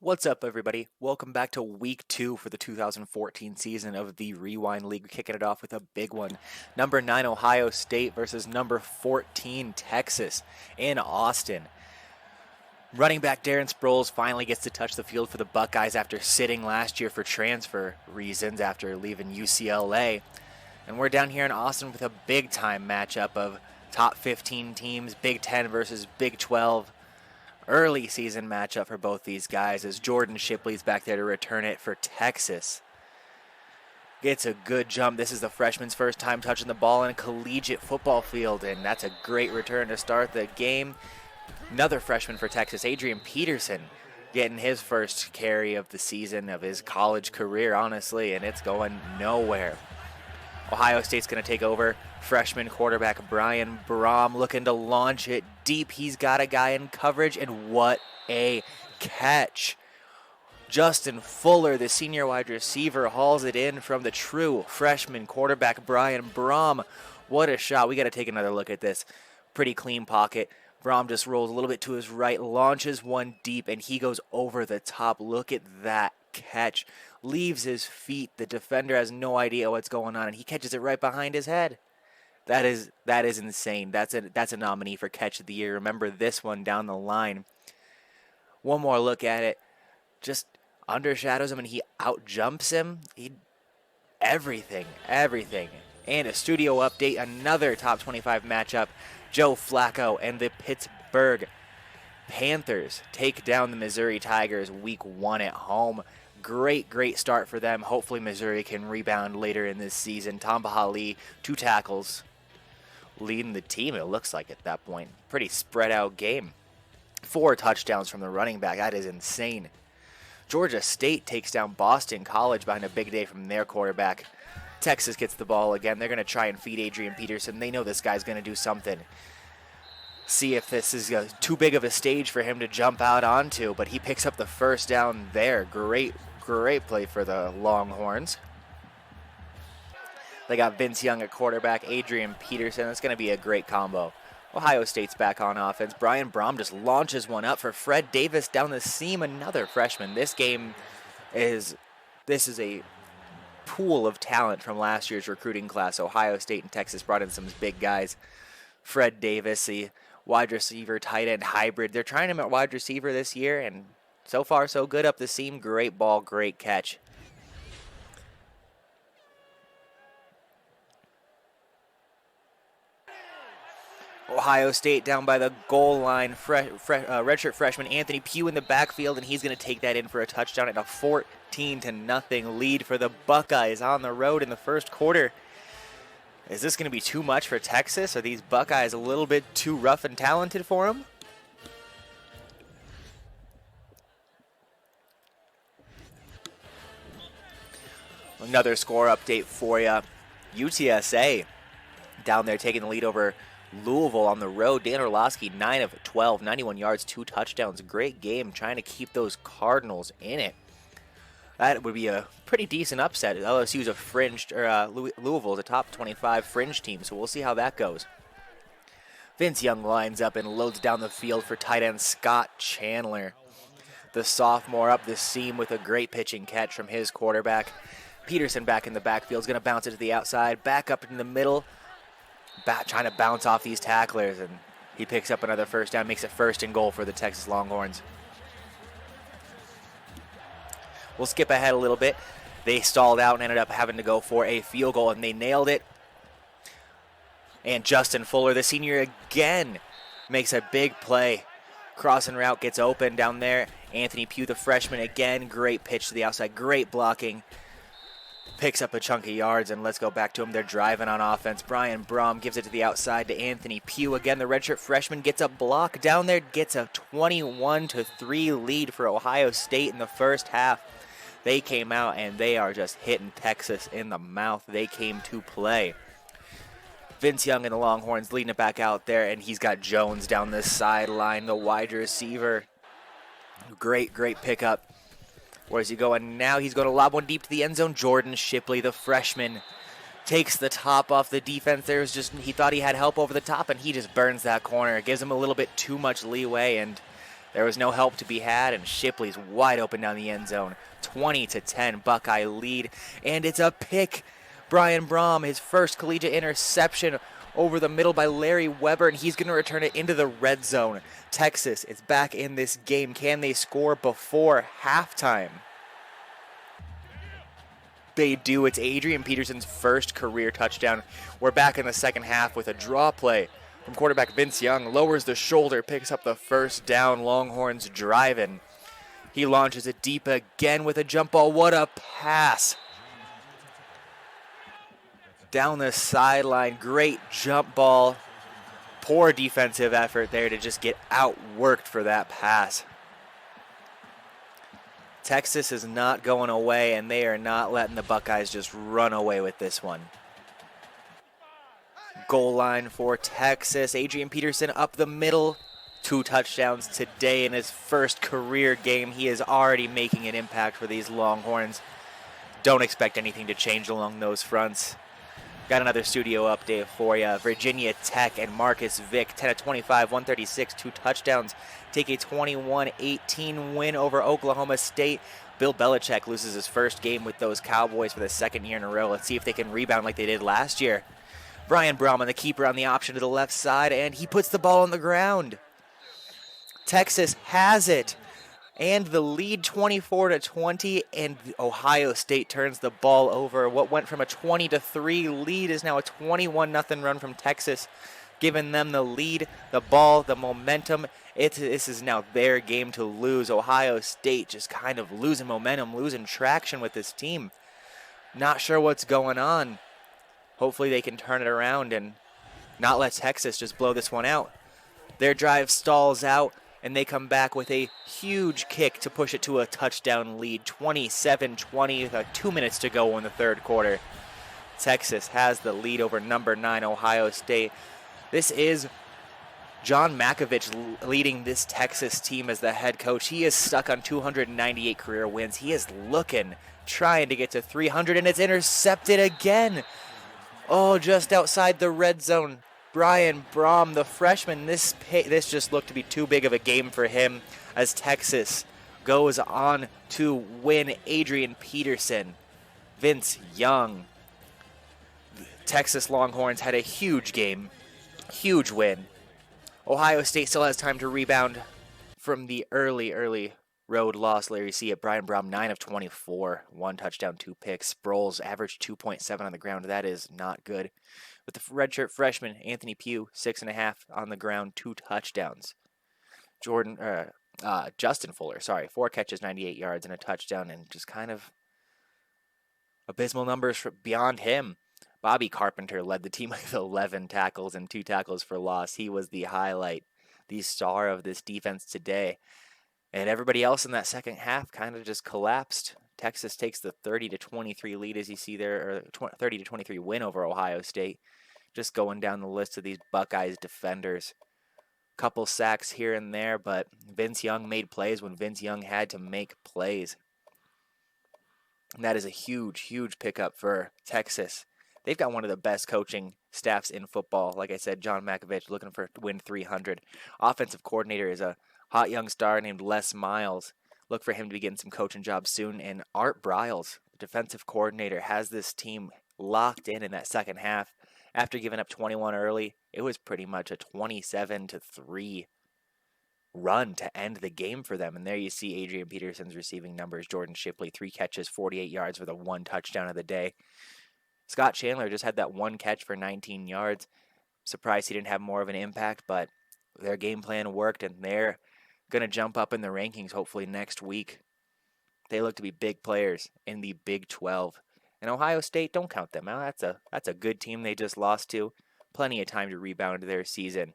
What's up, everybody? Welcome back to week 2 for the 2014 season of the Rewind League. Kicking it off with a big one. Number 9 Ohio State versus number 14 Texas in Austin. Running back Darren Sproles finally gets to touch the field for the Buckeyes after sitting last year for transfer reasons after leaving UCLA. And we're down here in Austin with a big-time matchup of top 15 teams, Big 10 versus Big 12. Early season matchup for both these guys as Jordan Shipley's back there to return it for Texas. Gets a good jump. This is the freshman's first time touching the ball in a collegiate football field, and that's a great return to start the game. Another freshman for Texas, Adrian Peterson, getting his first carry of the season of his college career, honestly, and it's going nowhere. Ohio State's going to take over. Freshman quarterback Brian Brohm looking to launch it deep. He's got a guy in coverage, and what a catch. Justin Fuller, the senior wide receiver, hauls it in from the true freshman quarterback Brian Brohm. What a shot. We got to take another look at this. Pretty clean pocket. Brohm just rolls a little bit to his right, launches one deep, and he goes over the top. Look at that catch. Leaves his feet. The defender has no idea what's going on, and he catches it right behind his head. That is insane. That's a nominee for catch of the year. Remember this one down the line. One more look at it. Just undershadows him, and he outjumps him. Everything. And a studio update, another top 25 matchup. Joe Flacco and the Pittsburgh Panthers take down the Missouri Tigers week 1 at home. Great start for them. Hopefully Missouri can rebound later in this season. Tamba Hali, 2 tackles, leading the team, it looks like at that point. Pretty spread out game. 4 touchdowns from the running back. That is insane. Georgia State takes down Boston College behind a big day from their quarterback. Texas gets the ball again. They're going to try and feed Adrian Peterson. They know this guy's going to do something. See if this is too big of a stage for him to jump out onto, but he picks up the first down there. Great play for the Longhorns. They got Vince Young at quarterback, Adrian Peterson. That's going to be a great combo. Ohio State's back on offense. Brian Brohm just launches one up for Fred Davis down the seam, another freshman. This is a pool of talent from last year's recruiting class. Ohio State and Texas brought in some big guys. Fred Davis, the wide receiver, tight end hybrid. They're trying him at wide receiver this year, and so far so good up the seam. Great ball, great catch. Ohio State down by the goal line. Redshirt freshman Anthony Pugh in the backfield, and he's going to take that in for a touchdown and a 14-0 lead for the Buckeyes on the road in the first quarter. Is this going to be too much for Texas? Are these Buckeyes a little bit too rough and talented for them? Another score update for you. UTSA down there taking the lead over Louisville on the road. Dan Orlovsky, 9 of 12, 91 yards, 2 touchdowns. Great game, trying to keep those Cardinals in it. That would be a pretty decent upset. LSU's a fringe, Louisville's a top 25 fringe team, so we'll see how that goes. Vince Young lines up and loads down the field for tight end Scott Chandler. The sophomore up the seam with a great pitching catch from his quarterback. Peterson back in the backfield is going to bounce it to the outside, back up in the middle, trying to bounce off these tacklers, and he picks up another first down, makes it 1st and goal for the Texas Longhorns. We'll skip ahead a little bit. They stalled out and ended up having to go for a field goal, and they nailed it. And Justin Fuller, the senior, again makes a big play. Crossing route gets open down there. Anthony Pugh, the freshman, again, great pitch to the outside, great blocking. Picks up a chunk of yards, and let's go back to him. They're driving on offense. Brian Brohm gives it to the outside to Anthony Pugh. Again, the redshirt freshman gets a block down there, gets a 21-3 lead for Ohio State in the first half. They came out, and they are just hitting Texas in the mouth. They came to play. Vince Young and the Longhorns leading it back out there, and he's got Jones down the sideline, the wide receiver. Great pickup. Where's he going now? He's going to lob one deep to the end zone. Jordan Shipley, the freshman, takes the top off the defense. He thought he had help over the top, and he just burns that corner. It gives him a little bit too much leeway, and There was no help to be had, and Shipley's wide open down the end zone. 20-10 Buckeye lead, and it's a pick. Brian Brom, his first collegiate interception over the middle by Larry Weber, and he's going to return it into the red zone. Texas is back in this game. Can they score before halftime? They do. It's Adrian Peterson's first career touchdown. We're back in the second half with a draw play from quarterback Vince Young. Lowers the shoulder, picks up the first down. Longhorns driving. He launches it deep again with a jump ball. What a pass. Down the sideline, great jump ball. Poor defensive effort there to just get outworked for that pass. Texas is not going away, and they are not letting the Buckeyes just run away with this one. Goal line for Texas. Adrian Peterson up the middle. 2 touchdowns today in his first career game. He is already making an impact for these Longhorns. Don't expect anything to change along those fronts. Got another studio update for you. Virginia Tech and Marcus Vick, 10-25, 136, 2 touchdowns. Take a 21-18 win over Oklahoma State. Bill Belichick loses his first game with those Cowboys for the second year in a row. Let's see if they can rebound like they did last year. Brian Brahman, the keeper, on the option to the left side, and he puts the ball on the ground. Texas has it, and the lead 24-20, and Ohio State turns the ball over. What went from a 20-3 lead is now a 21-0 run from Texas, giving them the lead, the ball, the momentum. This is now their game to lose. Ohio State just kind of losing momentum, losing traction with this team. Not sure what's going on. Hopefully they can turn it around and not let Texas just blow this one out. Their drive stalls out, and they come back with a huge kick to push it to a touchdown lead, 27-20 with 2 minutes to go in the third quarter. Texas has the lead over number 9 Ohio State. This is John Makovich leading this Texas team as the head coach. He is stuck on 298 career wins. He is trying to get to 300, and it's intercepted again. Oh, just outside the red zone. Brian Brom, the freshman, this just looked to be too big of a game for him as Texas goes on to win. Adrian Peterson, Vince Young. Texas Longhorns had a huge game, huge win. Ohio State still has time to rebound from the early road loss. Larry C. at Brian Brom, 9 of 24, 1 touchdown, 2 picks. Sproles averaged 2.7 on the ground. That is not good. With the redshirt freshman, Anthony Pugh, 6.5 on the ground, 2 touchdowns. Justin Fuller, 4 catches, 98 yards, and a touchdown, and just kind of abysmal numbers beyond him. Bobby Carpenter led the team with 11 tackles and 2 tackles for loss. He was the highlight, the star of this defense today. And everybody else in that second half kind of just collapsed. Texas takes the 30-23 lead, as you see there, or 30-23 win over Ohio State. Just going down the list of these Buckeyes defenders. Couple sacks here and there, but Vince Young made plays when Vince Young had to make plays. And that is a huge, huge pickup for Texas. They've got one of the best coaching staffs in football. Like I said, John Makovich looking for win 300. Offensive coordinator is a hot young star named Les Miles. Look for him to be getting some coaching jobs soon. And Art Briles, the defensive coordinator, has this team locked in that second half. After giving up 21 early, it was pretty much a 27-3 run to end the game for them. And there you see Adrian Peterson's receiving numbers. Jordan Shipley, 3 catches, 48 yards with a 1 touchdown of the day. Scott Chandler just had that 1 catch for 19 yards. Surprised he didn't have more of an impact, but their game plan worked, and they're going to jump up in the rankings hopefully next week. They look to be big players in the Big 12. And Ohio State, don't count them out. That's a good team they just lost to. Plenty of time to rebound their season.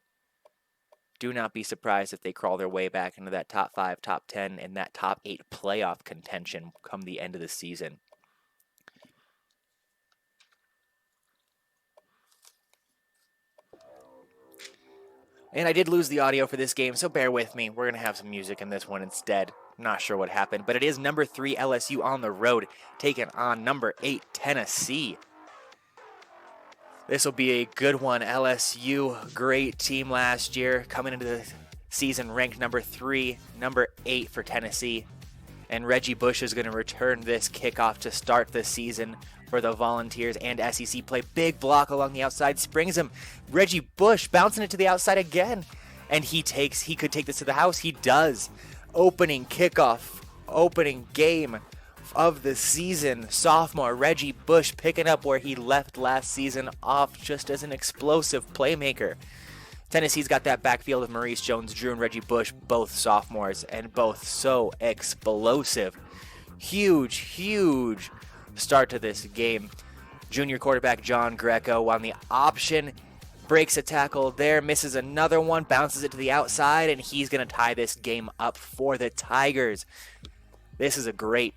Do not be surprised if they crawl their way back into that top 5, top 10, and that top 8 playoff contention come the end of the season. And I did lose the audio for this game, so bear with me. We're going to have some music in this one instead. Not sure what happened, but it is number 3 LSU on the road, taking on number 8 Tennessee. This will be a good one. LSU, great team last year, coming into season ranked number 3, number 8 for Tennessee. And Reggie Bush is going to return this kickoff to start the season for the Volunteers and SEC play. Big block along the outside, springs him. Reggie Bush bouncing it to the outside again. And he could take this to the house. He does. Opening kickoff, opening game of the season. Sophomore Reggie Bush picking up where he left last season off just as an explosive playmaker. Tennessee's got that backfield of Maurice Jones-Drew and Reggie Bush, both sophomores, and both so explosive. Huge start to this game. Junior quarterback John Greco on the option, breaks a tackle there, misses another one, bounces it to the outside, and he's going to tie this game up for the Tigers. This is a great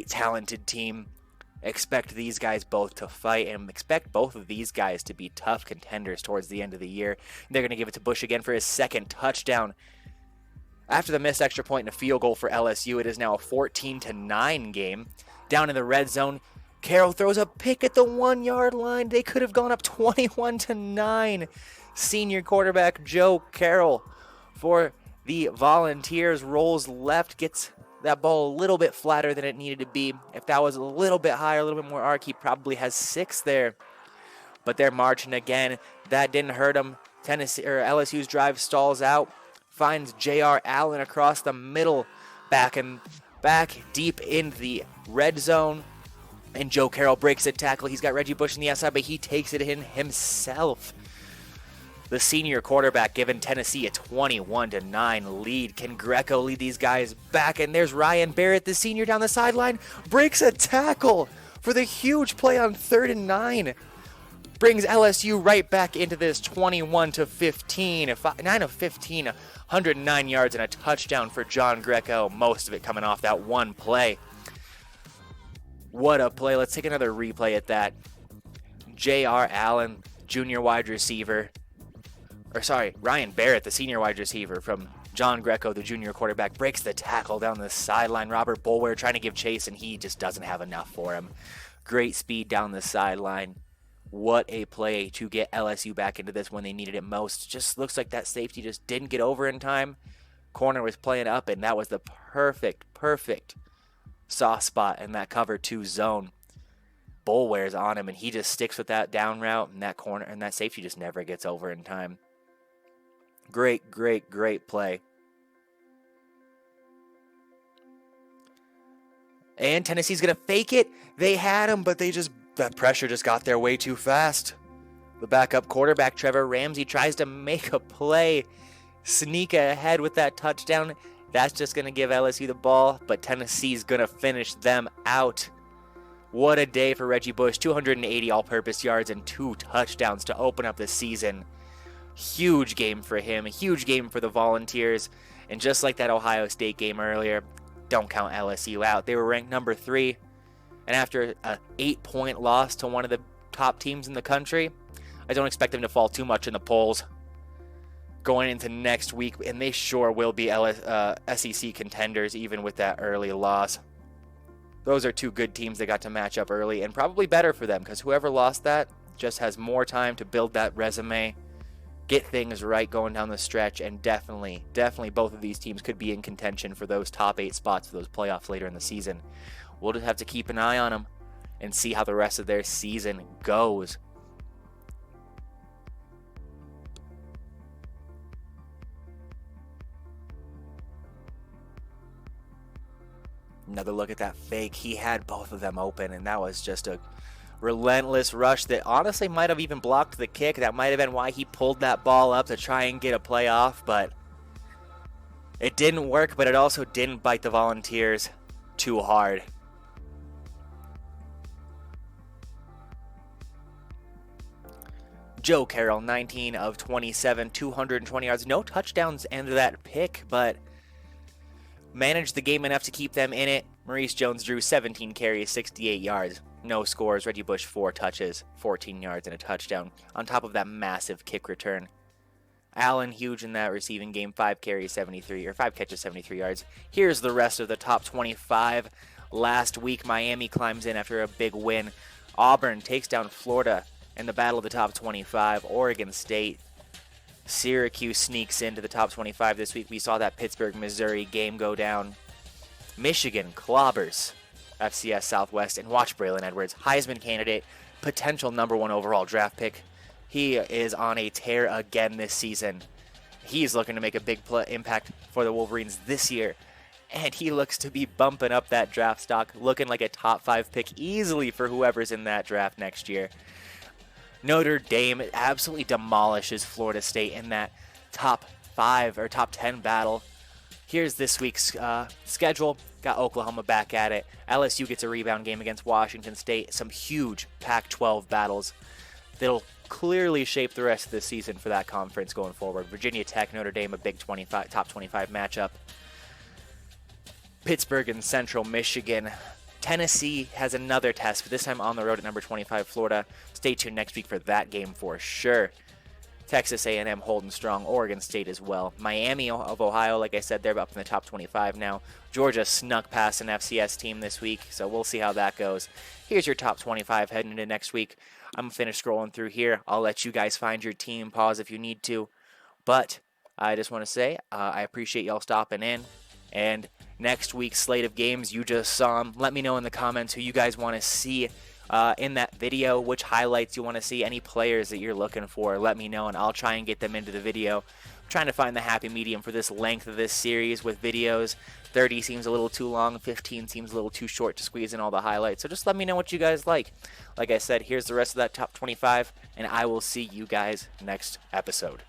talented team. Expect these guys both to fight, and expect both of these guys to be tough contenders towards the end of the year. They're going to give it to Bush again for his second touchdown. After the missed extra point and a field goal for LSU, it is now a 14-9 game. Down in the red zone, Carroll throws a pick at the 1-yard line. They could have gone up 21-9. Senior quarterback Joe Carroll for the Volunteers rolls left, gets that ball a little bit flatter than it needed to be. If that was a little bit higher, a little bit more arc, he probably has 6 there. But they're marching again. That didn't hurt him. LSU's drive stalls out, finds J.R. Allen across the middle, back deep in the red zone. And Joe Carroll breaks a tackle. He's got Reggie Bush on the outside, but he takes it in himself. The senior quarterback giving Tennessee a 21-9 lead. Can Greco lead these guys back? And there's Ryan Barrett, the senior down the sideline, breaks a tackle for the huge play on 3rd and 9. Brings LSU right back into this 21-15, 9 of 15, 109 yards and a touchdown for John Greco. Most of it coming off that one play. What a play. Let's take another replay at that. J.R. Allen, junior wide receiver. Ryan Barrett, the senior wide receiver from John Greco, the junior quarterback, breaks the tackle down the sideline. Robert Boulware trying to give chase, and he just doesn't have enough for him. Great speed down the sideline. What a play to get LSU back into this when they needed it most. Just looks like that safety just didn't get over in time. Corner was playing up, and that was the perfect soft spot in that cover 2 zone. Boulware's on him, and he just sticks with that down route, and that corner and that safety just never gets over in time. Great play. And Tennessee's going to fake it. They had him, but that pressure just got there way too fast. The backup quarterback, Trevor Ramsey, tries to make a play, sneak ahead with that touchdown. That's just going to give LSU the ball, but Tennessee's going to finish them out. What a day for Reggie Bush. 280 all-purpose yards and 2 touchdowns to open up the season. Huge game for him, a huge game for the Volunteers. And just like that Ohio State game earlier, don't count LSU out. They were ranked number 3. And after an 8-point loss to one of the top teams in the country, I don't expect them to fall too much in the polls going into next week. And they sure will be SEC contenders even with that early loss. Those are 2 good teams that got to match up early, and probably better for them because whoever lost that just has more time to build that resume, get things right going down the stretch, and definitely both of these teams could be in contention for those top 8 spots for those playoffs later in the season. We'll just have to keep an eye on them and see how the rest of their season goes. Another look at that fake. He had both of them open, and that was just a relentless rush that honestly might have even blocked the kick. That might have been why he pulled that ball up to try and get a play off, but it didn't work, but it also didn't bite the Volunteers too hard. Joe Carroll, 19 of 27, 220 yards. No touchdowns and that pick, but managed the game enough to keep them in it. Maurice Jones-Drew, 17 carries, 68 yards. No scores. Reggie Bush, 4 touches, 14 yards, and a touchdown. On top of that massive kick return. Allen, huge in that receiving game. 5 catches, 73 yards. Here's the rest of the top 25. Last week, Miami climbs in after a big win. Auburn takes down Florida in the battle of the top 25. Oregon State Syracuse sneaks into the top 25 this week. We saw that Pittsburgh, Missouri game go down. Michigan clobbers FCS Southwest, and watch Braylon Edwards, Heisman candidate, potential #1 overall draft pick. He is on a tear again this season. He's looking to make a big impact for the Wolverines this year, and he looks to be bumping up that draft stock, looking like a top 5 pick easily for whoever's in that draft next year. Notre Dame absolutely demolishes Florida State in that top 5 or top 10 battle. Here's this week's schedule. Got Oklahoma back at it. LSU gets a rebound game against Washington State. Some huge Pac-12 battles that'll clearly shape the rest of the season for that conference going forward. Virginia Tech, Notre Dame, a big top 25 matchup. Pittsburgh and Central Michigan. Tennessee has another test, but this time on the road at number 25, Florida. Stay tuned next week for that game for sure. Texas A&M holding strong, Oregon State as well. Miami of Ohio, like I said, they're up in the top 25 now. Georgia snuck past an FCS team this week, so we'll see how that goes. Here's your top 25 heading into next week. I'm going to finish scrolling through here. I'll let you guys find your team, pause if you need to. But I just want to say I appreciate y'all stopping in. And next week's slate of games, you just saw them. Let me know in the comments who you guys want to see in that video, which highlights you want to see, any players that you're looking for. Let me know, and I'll try and get them into the video. I'm trying to find the happy medium for this length of this series with videos. 30 seems a little too long, 15 seems a little too short to squeeze in all the highlights. So just let me know what you guys like. Like I said, here's the rest of that top 25, and I will see you guys next episode.